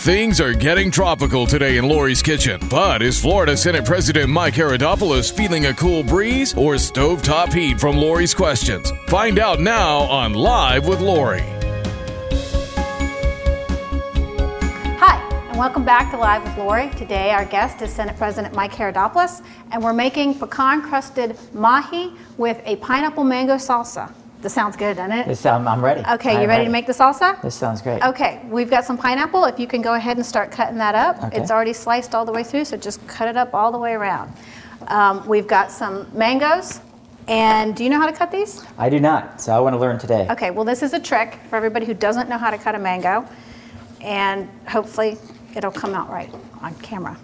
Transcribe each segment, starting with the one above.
Things are getting tropical today in Lori's kitchen, but is Florida Senate President Mike Haridopolos feeling a cool breeze or stovetop heat from Lori's questions? Find out now on Live with Lori. Hi, and welcome back to Live with Lori. Today our guest is Senate President Mike Haridopolos, and we're making pecan crusted mahi with a pineapple mango salsa. This sounds good, doesn't it? I'm ready. Okay, you ready to make the salsa? This sounds great. Okay, we've got some pineapple. If you can go ahead and start cutting that up. Okay. It's already sliced all the way through, so just cut it up all the way around. We've got some mangoes. And do you know how to cut these? I do not, so I want to learn today. Okay, well this is a trick for everybody who doesn't know how to cut a mango. And hopefully it'll come out right on camera.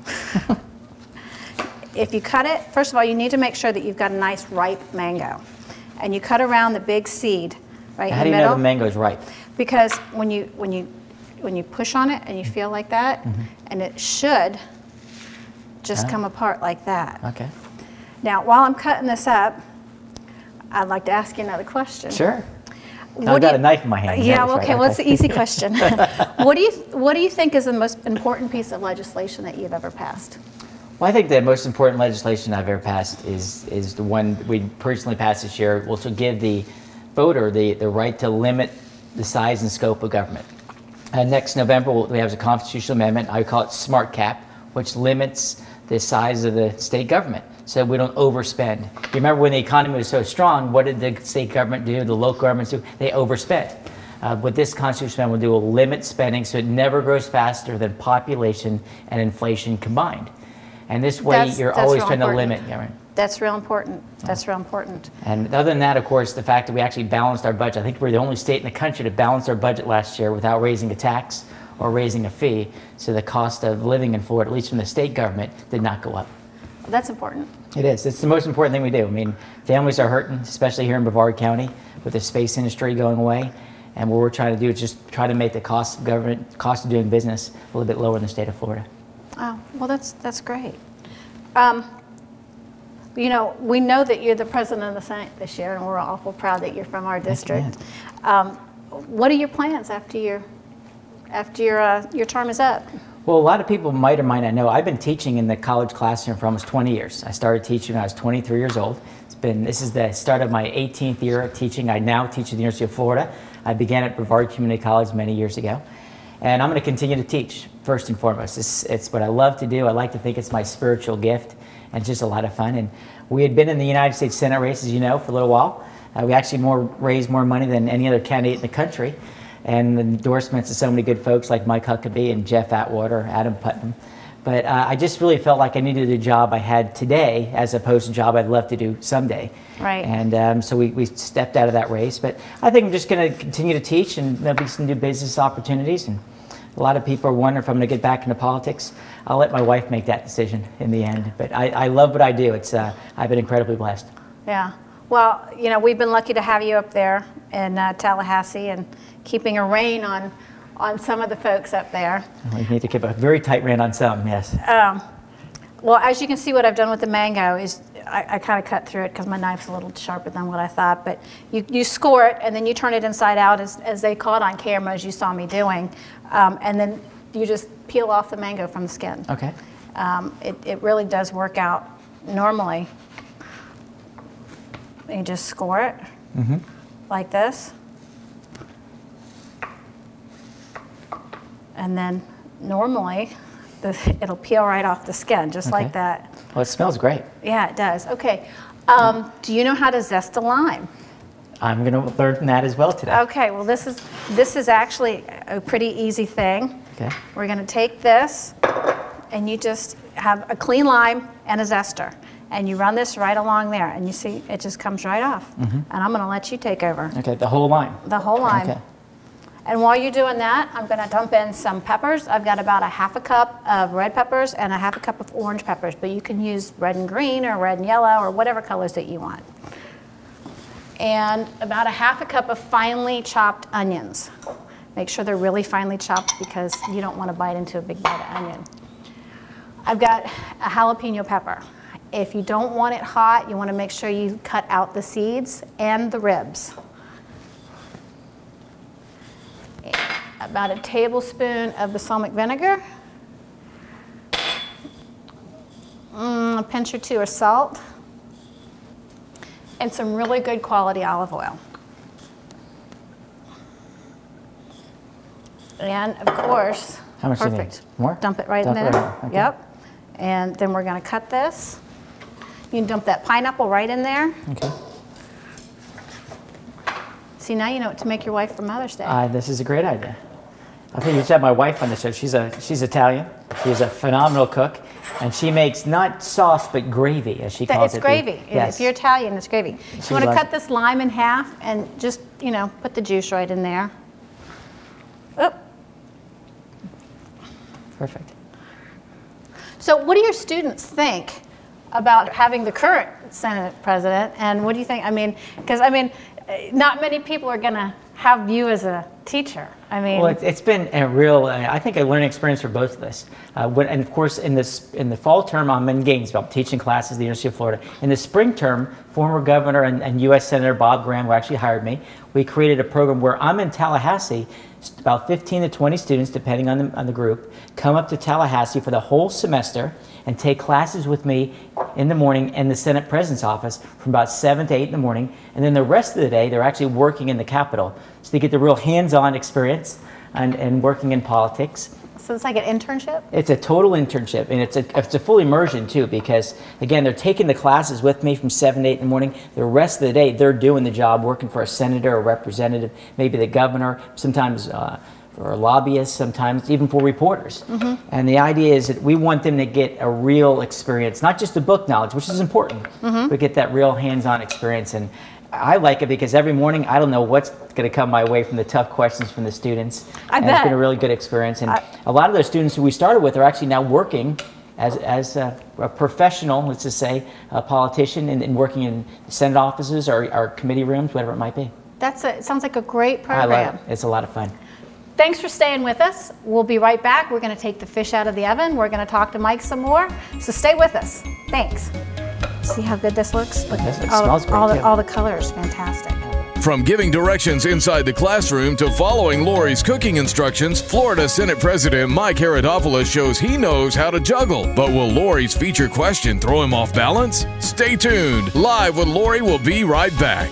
If you cut it, first of all, you need to make sure that you've got a nice ripe mango. And you cut around the big seed right in the middle. How do you know the mango's ripe? Because when you push on it and you feel like that, and it should just come apart like that. Okay. Now, while I'm cutting this up, I'd like to ask you another question. Sure. I've got a knife in my hand. Yeah, okay, well, it's the easy question. What do you think is the most important piece of legislation that you've ever passed? Well, I think the most important legislation I've ever passed is the one we personally passed this year, which will give the voter the right to limit the size and scope of government. Next November, we have a constitutional amendment, I call it Smart Cap, which limits the size of the state government so we don't overspend. You remember when the economy was so strong, what did the state government do, the local governments do? They overspent. What this constitutional amendment will do will limit spending so it never grows faster than population and inflation combined. And this way, you're always trying to limit. Yeah, right. That's real important. That's real important. And other than that, of course, the fact that we actually balanced our budget. I think we're the only state in the country to balance our budget last year without raising a tax or raising a fee. So the cost of living in Florida, at least from the state government, did not go up. That's important. It is. It's the most important thing we do. I mean, families are hurting, especially here in Brevard County with the space industry going away. And what we're trying to do is just try to make the cost of government, cost of doing business a little bit lower in the state of Florida. Oh, well, that's great. You know, we know that you're the president of the Senate this year, and we're awful proud that you're from our district. What are your plans after your term is up? Well, a lot of people might or might not know. I've been teaching in the college classroom for almost 20 years. I started teaching when I was 23 years old. This is the start of my 18th year of teaching. I now teach at the University of Florida. I began at Brevard Community College many years ago. And I'm going to continue to teach, first and foremost. It's what I love to do. I like to think it's my spiritual gift, and it's just a lot of fun. And we had been in the United States Senate race, as you know, for a little while. We actually raised more money than any other candidate in the country. And the endorsements of so many good folks like Mike Huckabee and Jeff Atwater, Adam Putnam. But I just really felt like I needed a job I had today as opposed to a job I'd love to do someday. Right. And so we stepped out of that race. But I think I'm just going to continue to teach, and there'll be some new business opportunities. And a lot of people are wondering if I'm going to get back into politics. I'll let my wife make that decision in the end. But I love what I do. I've been incredibly blessed. Yeah. Well, you know, we've been lucky to have you up there in Tallahassee and keeping a rein on some of the folks up there. We need to keep a very tight rein on some, yes. Well, as you can see, what I've done with the mango is I kind of cut through it because my knife's a little sharper than what I thought. But you score it, and then you turn it inside out, as they call it on camera, as you saw me doing. And then you just peel off the mango from the skin. Okay. It really does work out normally. You just score it like this. And then normally it'll peel right off the skin, just like that. Well, it smells great. Yeah, it does. Okay. Do you know how to zest a lime? I'm going to learn from that as well today. Okay. Well, this is actually a pretty easy thing. Okay. We're going to take this, and you just have a clean lime and a zester, and you run this right along there, and you see it just comes right off. And I'm going to let you take over. Okay. The whole lime. The whole lime. Okay. And while you're doing that, I'm going to dump in some peppers. I've got about a half a cup of red peppers and a half a cup of orange peppers, but you can use red and green or red and yellow or whatever colors that you want. And about a half a cup of finely chopped onions. Make sure they're really finely chopped because you don't want to bite into a big bite of onion. I've got a jalapeno pepper. If you don't want it hot, you want to make sure you cut out the seeds and the ribs. about a tablespoon of balsamic vinegar, a pinch or two of salt, and some really good quality olive oil. And of course, how much perfect. Do you need? More? Dump it right in there. Right. Okay. Yep. And then we're going to cut this. You can dump that pineapple right in there. Okay. See, now you know what to make your wife for Mother's Day. This is a great idea. I think you should have my wife on the show. She's Italian. She's a phenomenal cook, and she makes not sauce but gravy, as she calls it. It's gravy. Yes. If you're Italian, it's gravy. You want to cut this lime in half and just, put the juice right in there. Oop. Perfect. So what do your students think about having the current Senate president, and what do you think? Because not many people are going to have you as a teacher. Well, it's been a real, I think, a learning experience for both of us. And of course, in the fall term, I'm in Gainesville, teaching classes at the University of Florida. In the spring term, former governor and U.S. Senator Bob Graham, who actually hired me, we created a program where I'm in Tallahassee. About 15 to 20 students, depending on the group, come up to Tallahassee for the whole semester and take classes with me in the morning in the Senate President's office from about 7 to 8 in the morning. And then the rest of the day, they're actually working in the Capitol. So they get the real hands-on experience and working in politics. So it's like an internship? It's a total internship, and it's a full immersion too, because again, they're taking the classes with me from 7 to 8 in the morning. The rest of the day, they're doing the job, working for a senator or representative, maybe the governor, sometimes for lobbyists, sometimes even for reporters. Mm-hmm. And the idea is that we want them to get a real experience, not just the book knowledge, which is important, but get that real hands-on experience. And I like it because every morning I don't know what's going to come my way from the tough questions from the students. I bet. It's been a really good experience. And a lot of those students who we started with are actually now working as a professional, let's just say, a politician, and working in Senate offices or committee rooms, whatever it might be. It sounds like a great program. I love it. It's a lot of fun. Thanks for staying with us. We'll be right back. We're going to take the fish out of the oven. We're going to talk to Mike some more. So stay with us. Thanks. See how good this looks? Look, it smells great, all the colors, fantastic. From giving directions inside the classroom to following Lori's cooking instructions, Florida Senate President Mike Haridopolos shows he knows how to juggle. But will Lori's feature question throw him off balance? Stay tuned. Live with Lori will be right back.